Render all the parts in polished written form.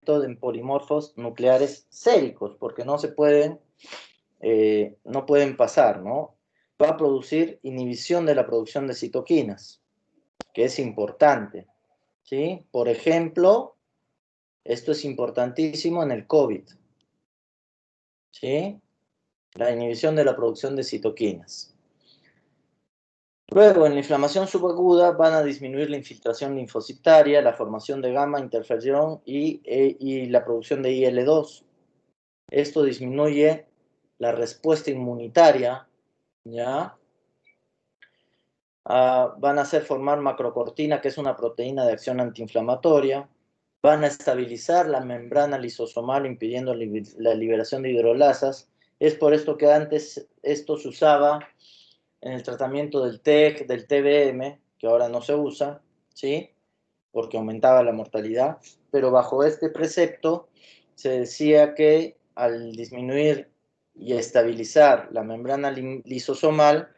efecto en polimorfos nucleares séricos, porque no pueden pasar, ¿no? Va a producir inhibición de la producción de citoquinas, que es importante, ¿sí? Por ejemplo, esto es importantísimo en el COVID, ¿sí? La inhibición de la producción de citoquinas. Luego, en la inflamación subaguda van a disminuir la infiltración linfocitaria, la formación de gamma, interferón y la producción de IL-2. Esto disminuye la respuesta inmunitaria, ¿ya? Van a hacer formar macrocortina, que es una proteína de acción antiinflamatoria. Van a estabilizar la membrana lisosomal, impidiendo la liberación de hidrolasas. Es por esto que antes esto se usaba en el tratamiento del TEC, del TBM, que ahora no se usa, ¿sí? Porque aumentaba la mortalidad, pero bajo este precepto se decía que al disminuir y estabilizar la membrana lisosomal,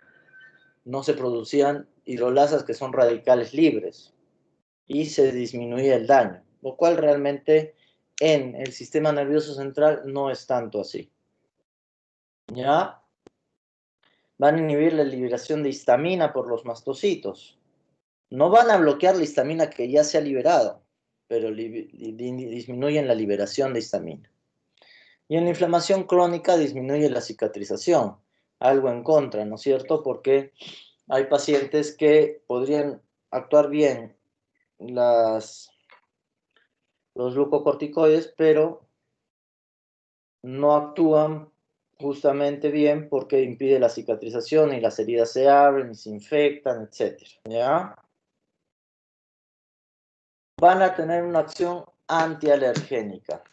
no se producían hidrolasas, que son radicales libres, y se disminuía el daño, lo cual realmente en el sistema nervioso central no es tanto así, ¿ya? Van a inhibir la liberación de histamina por los mastocitos. No van a bloquear la histamina que ya se ha liberado, pero disminuyen la liberación de histamina. Y en la inflamación crónica disminuye la cicatrización, algo en contra, ¿no es cierto? Porque hay pacientes que podrían actuar bien los glucocorticoides, pero no actúan justamente bien porque impide la cicatrización y las heridas se abren y se infectan, etc. ¿Ya? Van a tener una acción antialergénica.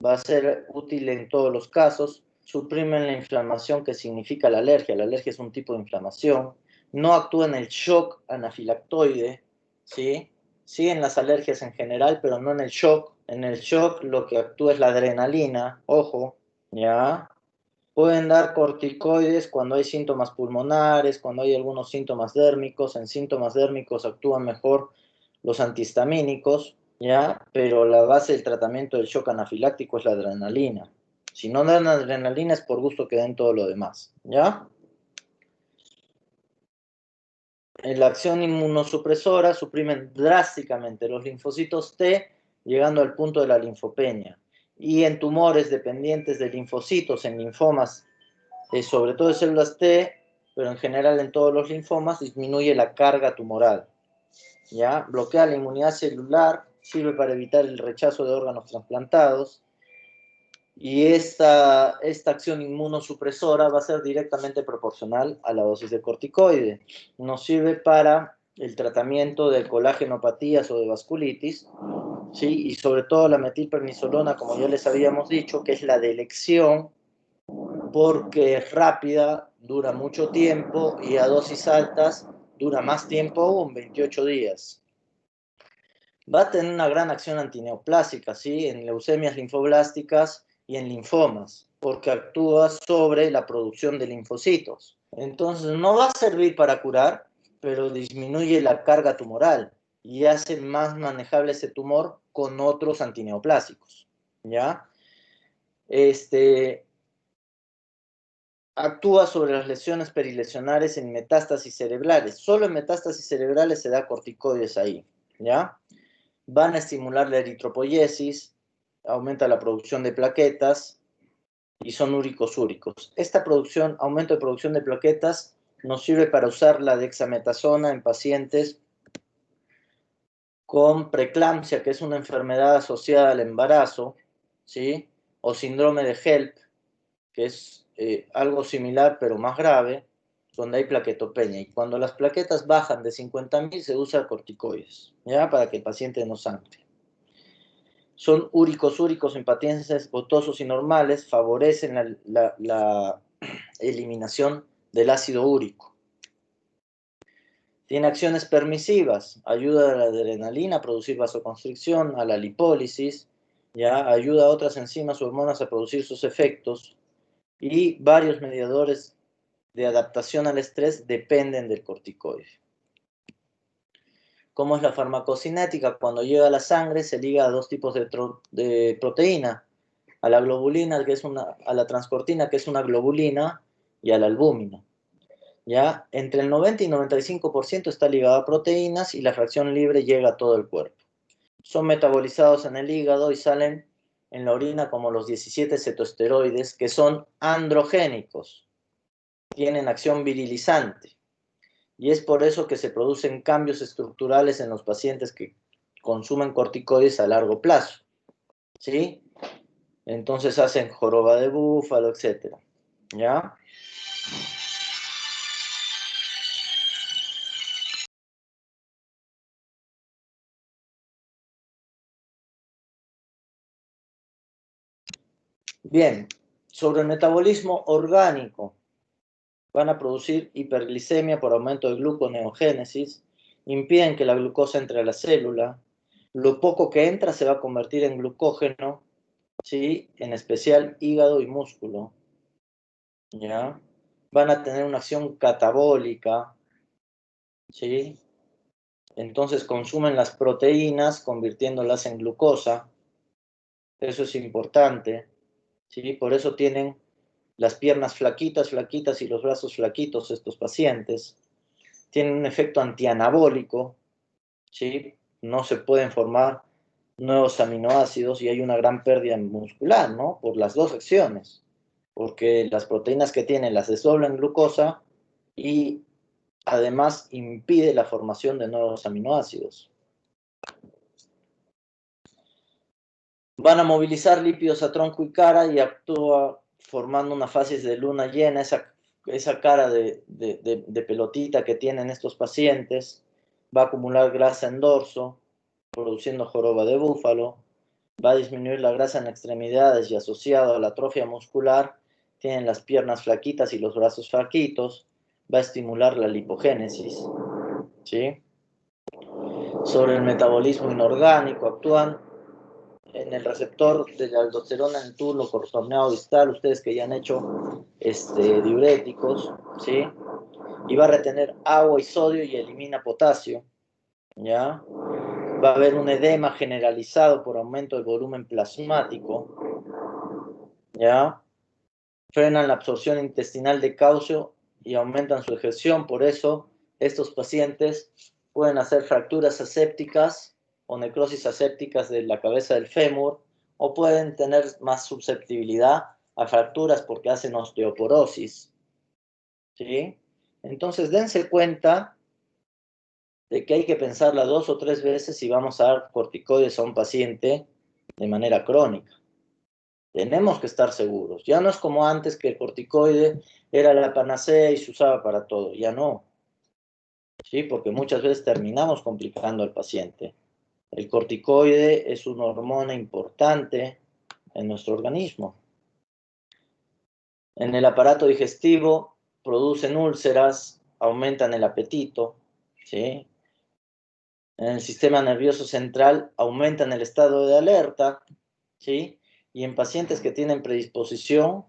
Va a ser útil en todos los casos. Suprimen la inflamación que significa la alergia. La alergia es un tipo de inflamación. No actúa en el shock anafilactoide, ¿sí? Sí en las alergias en general, pero no en el shock. En el shock lo que actúa es la adrenalina, ojo, ¿ya? Pueden dar corticoides cuando hay síntomas pulmonares, cuando hay algunos síntomas dérmicos. En síntomas dérmicos actúan mejor los antihistamínicos, ¿ya? Pero la base del tratamiento del shock anafiláctico es la adrenalina. Si no dan adrenalina es por gusto que den todo lo demás, ¿ya? En la acción inmunosupresora suprimen drásticamente los linfocitos T, llegando al punto de la linfopenia. Y en tumores dependientes de linfocitos, en linfomas, sobre todo de células T, pero en general en todos los linfomas, disminuye la carga tumoral. ¿Ya? Bloquea la inmunidad celular, sirve para evitar el rechazo de órganos trasplantados, y esta acción inmunosupresora va a ser directamente proporcional a la dosis de corticoide. Nos sirve para el tratamiento de colágenopatías o de vasculitis, ¿sí? Y sobre todo la metilprednisolona, como ya les habíamos dicho, que es la de elección porque es rápida, dura mucho tiempo y a dosis altas dura más tiempo aún, 28 días. Va a tener una gran acción antineoplásica, ¿sí? En leucemias linfoblásticas y en linfomas, porque actúa sobre la producción de linfocitos. Entonces no va a servir para curar, pero disminuye la carga tumoral y hace más manejable ese tumor con otros antineoplásicos, ¿ya? Actúa sobre las lesiones perilesionales en metástasis cerebrales. Solo en metástasis cerebrales se da corticoides ahí, ¿ya? Van a estimular la eritropoyesis, aumenta la producción de plaquetas y son úricos. Esta aumento de producción de plaquetas nos sirve para usar la dexametasona en pacientes con preeclampsia, que es una enfermedad asociada al embarazo, ¿sí? O síndrome de HELP, que es algo similar pero más grave, donde hay plaquetopenia. Y cuando las plaquetas bajan de 50.000 se usa corticoides, ¿ya? Para que el paciente no sangre. Son úricos en pacientes gotosos y normales, favorecen la eliminación del ácido úrico. Tiene acciones permisivas, ayuda a la adrenalina a producir vasoconstricción, a la lipólisis, ¿ya? Ayuda a otras enzimas o hormonas a producir sus efectos, y varios mediadores de adaptación al estrés dependen del corticoide. ¿Cómo es la farmacocinética? Cuando llega a la sangre se liga a dos tipos de proteína, a la globulina, a la transcortina, que es una globulina, y a la albúmina. ¿Ya? Entre el 90 y 95% está ligado a proteínas y la fracción libre llega a todo el cuerpo. Son metabolizados en el hígado y salen en la orina como los 17 cetoesteroides, que son androgénicos, tienen acción virilizante. Y es por eso que se producen cambios estructurales en los pacientes que consumen corticoides a largo plazo. ¿Sí? Entonces hacen joroba de búfalo, etc. ¿Ya? Bien, sobre el metabolismo orgánico, van a producir hiperglicemia por aumento de gluconeogénesis, impiden que la glucosa entre a la célula, lo poco que entra se va a convertir en glucógeno, ¿sí? En especial hígado y músculo, ¿ya? Van a tener una acción catabólica, ¿sí? Entonces consumen las proteínas convirtiéndolas en glucosa, eso es importante, ¿sí? Por eso tienen las piernas flaquitas, flaquitas y los brazos flaquitos estos pacientes. Tienen un efecto antianabólico, ¿sí? No se pueden formar nuevos aminoácidos y hay una gran pérdida muscular, ¿no? Por las dos acciones, porque las proteínas que tienen las desdoblan en glucosa y además impide la formación de nuevos aminoácidos. Van a movilizar lípidos a tronco y cara y actúa formando una fase de luna llena, esa cara de pelotita que tienen estos pacientes, va a acumular grasa en dorso, produciendo joroba de búfalo, va a disminuir la grasa en extremidades y asociado a la atrofia muscular, tienen las piernas flaquitas y los brazos flaquitos, va a estimular la lipogénesis, ¿sí? Sobre el metabolismo inorgánico, actúan en el receptor de la aldosterona en el túbulo cortoneado distal, ustedes que ya han hecho diuréticos, ¿sí? Y va a retener agua y sodio y elimina potasio, ¿ya? Va a haber un edema generalizado por aumento del volumen plasmático, ¿ya? Frenan la absorción intestinal de calcio y aumentan su ejerción, por eso estos pacientes pueden hacer fracturas asépticas o necrosis asépticas de la cabeza del fémur, o pueden tener más susceptibilidad a fracturas porque hacen osteoporosis, ¿sí? Entonces dense cuenta de que hay que pensarla 2 o 3 veces si vamos a dar corticoides a un paciente de manera crónica. Tenemos que estar seguros. Ya no es como antes que el corticoide era la panacea y se usaba para todo. Ya no, ¿sí? Porque muchas veces terminamos complicando al paciente. El corticoide es una hormona importante en nuestro organismo. En el aparato digestivo producen úlceras, aumentan el apetito, ¿sí? En el sistema nervioso central aumentan el estado de alerta, ¿sí? Y en pacientes que tienen predisposición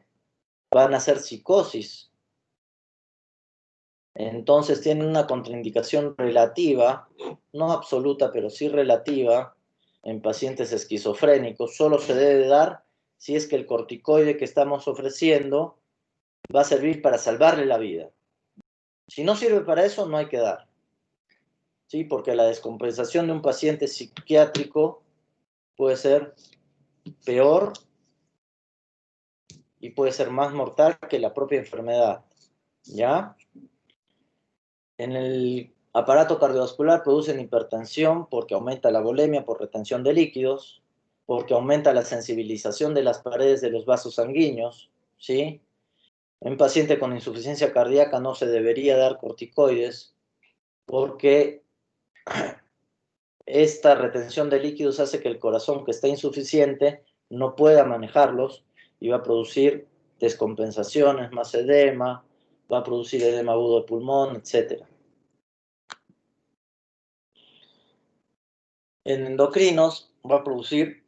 van a hacer psicosis. Entonces tienen una contraindicación relativa, no absoluta, pero sí relativa, en pacientes esquizofrénicos. Solo se debe dar si es que el corticoide que estamos ofreciendo va a servir para salvarle la vida. Si no sirve para eso, no hay que dar, ¿sí? Porque la descompensación de un paciente psiquiátrico puede ser peor y puede ser más mortal que la propia enfermedad, ¿ya? En el aparato cardiovascular producen hipertensión porque aumenta la volemia por retención de líquidos, porque aumenta la sensibilización de las paredes de los vasos sanguíneos, ¿sí? En paciente con insuficiencia cardíaca no se debería dar corticoides porque esta retención de líquidos hace que el corazón que está insuficiente no pueda manejarlos y va a producir descompensaciones, más edema, va a producir edema agudo de pulmón, etc. En endocrinos va a producir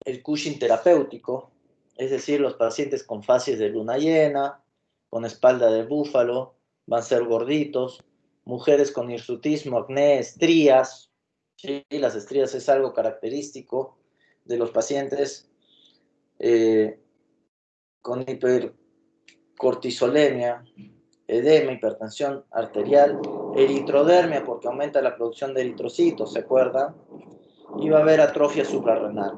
el Cushing terapéutico, es decir, los pacientes con facies de luna llena, con espalda de búfalo, van a ser gorditos, mujeres con hirsutismo, acné, estrías. ¿Sí? Las estrías es algo característico de los pacientes con hipercortisolemia, edema, hipertensión arterial, eritrodermia porque aumenta la producción de eritrocitos, ¿se acuerdan? Y va a haber atrofia suprarrenal.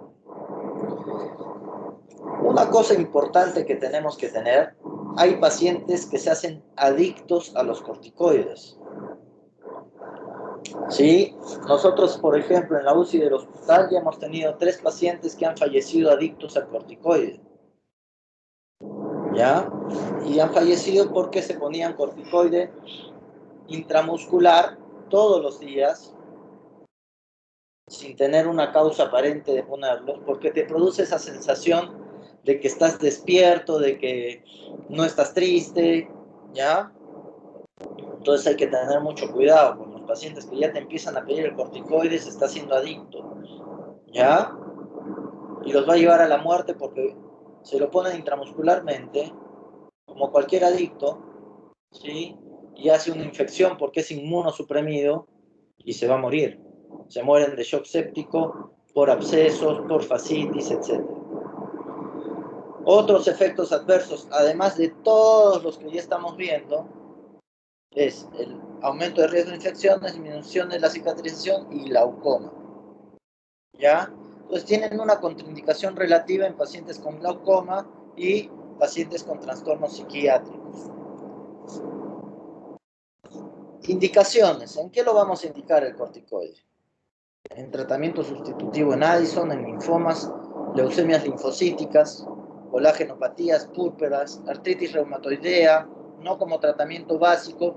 Una cosa importante que tenemos que tener, hay pacientes que se hacen adictos a los corticoides. ¿Sí? Nosotros, por ejemplo, en la UCI del hospital ya hemos tenido 3 pacientes que han fallecido adictos al corticoide. ¿Ya? Y han fallecido porque se ponían corticoide intramuscular todos los días sin tener una causa aparente de ponerlos, porque te produce esa sensación de que estás despierto, de que no estás triste, ¿ya? Entonces hay que tener mucho cuidado con los pacientes que ya te empiezan a pedir el corticoide, se está haciendo adicto, ¿ya? Y los va a llevar a la muerte porque se lo ponen intramuscularmente, como cualquier adicto, ¿sí? Y hace una infección porque es inmunosuprimido y se va a morir. Se mueren de shock séptico, por abscesos, por fascitis, etc. Otros efectos adversos, además de todos los que ya estamos viendo, es el aumento de riesgo de infecciones, disminución de la cicatrización y glaucoma. ¿Ya? Entonces tienen una contraindicación relativa en pacientes con glaucoma y pacientes con trastornos psiquiátricos. Indicaciones. ¿En qué lo vamos a indicar el corticoide? En tratamiento sustitutivo en Addison, en linfomas, leucemias linfocíticas, colágenopatías, púrpuras, artritis reumatoidea, no como tratamiento básico,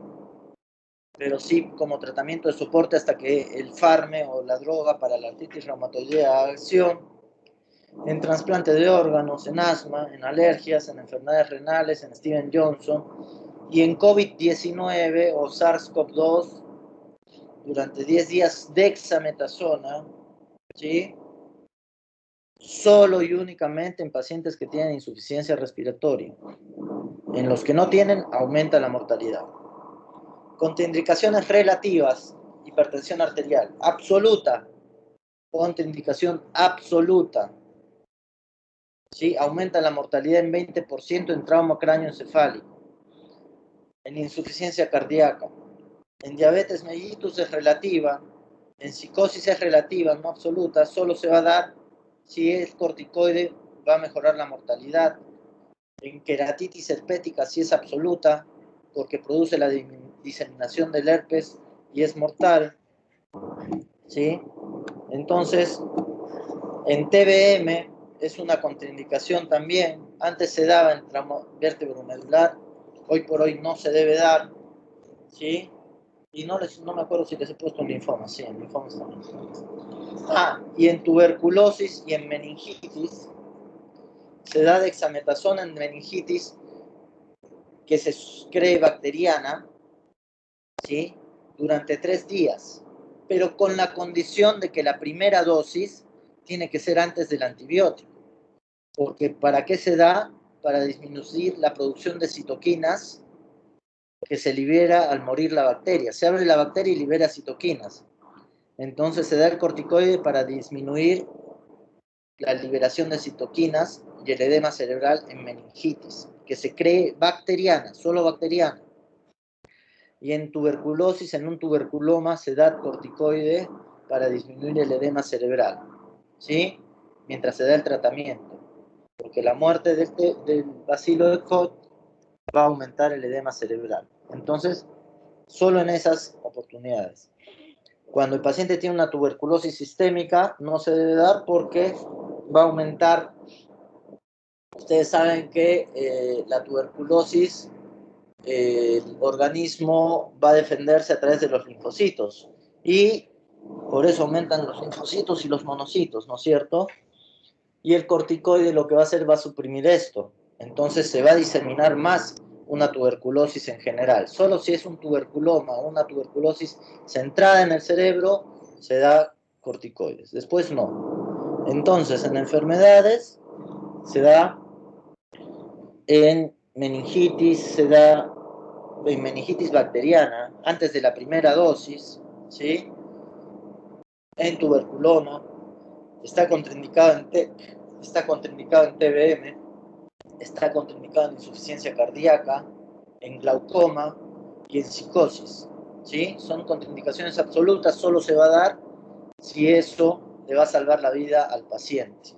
pero sí como tratamiento de soporte hasta que el farme o la droga para la artritis reumatoidea haga acción, en trasplante de órganos, en asma, en alergias, en enfermedades renales, en Steven Johnson y en COVID-19 o SARS-CoV-2 durante 10 días dexametasona, ¿sí? Solo y únicamente en pacientes que tienen insuficiencia respiratoria. En los que no tienen, aumenta la mortalidad. Contraindicaciones relativas, hipertensión arterial, absoluta, contraindicación absoluta, ¿sí? Aumenta la mortalidad en 20% en trauma cráneoencefálico, en insuficiencia cardíaca, en diabetes mellitus es relativa, en psicosis es relativa, no absoluta, solo se va a dar si el corticoide va a mejorar la mortalidad. En queratitis herpética sí es absoluta, porque produce la diseminación del herpes y es mortal, ¿sí? Entonces, en TBM es una contraindicación también. Antes se daba en tramo vértebro-medular, hoy por hoy no se debe dar, ¿sí? Y no me acuerdo si les he puesto en linfomas, sí, en linfomas también. Y en tuberculosis y en meningitis, se da dexametasona en meningitis que se cree bacteriana, ¿sí? Durante 3 días, pero con la condición de que la primera dosis tiene que ser antes del antibiótico. Porque ¿para qué se da? Para disminuir la producción de citoquinas que se libera al morir la bacteria. Se abre la bacteria y libera citoquinas. Entonces se da el corticoide para disminuir la liberación de citoquinas y el edema cerebral en meningitis, que se cree bacteriana, solo bacteriana. Y en tuberculosis, en un tuberculoma, se da corticoide para disminuir el edema cerebral, ¿sí? Mientras se da el tratamiento. Porque la muerte del bacilo de Koch va a aumentar el edema cerebral. Entonces, solo en esas oportunidades. Cuando el paciente tiene una tuberculosis sistémica, no se debe dar porque va a aumentar. Ustedes saben que la tuberculosis, el organismo va a defenderse a través de los linfocitos y por eso aumentan los linfocitos y los monocitos, ¿no es cierto? Y el corticoide lo que va a hacer va a suprimir esto. Entonces se va a diseminar más una tuberculosis en general. Solo si es un tuberculoma o una tuberculosis centrada en el cerebro, se da corticoides. Después no. Entonces, en enfermedades se da en meningitis, se da en meningitis bacteriana antes de la primera dosis, ¿sí? En tuberculoma, está contraindicado en TEC, está contraindicado en TBM, está contraindicado en insuficiencia cardíaca, en glaucoma y en psicosis, ¿sí? Son contraindicaciones absolutas, solo se va a dar si eso le va a salvar la vida al paciente.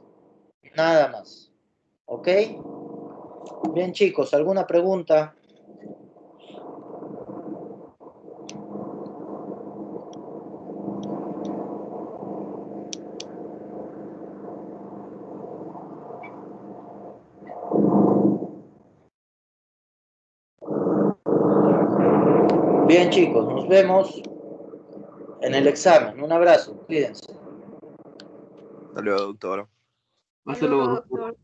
Nada más. ¿Ok? Bien, chicos, ¿alguna pregunta? Bien, chicos, nos vemos en el examen. Un abrazo, cuídense. Hasta luego, doctor. Hasta luego, doctor.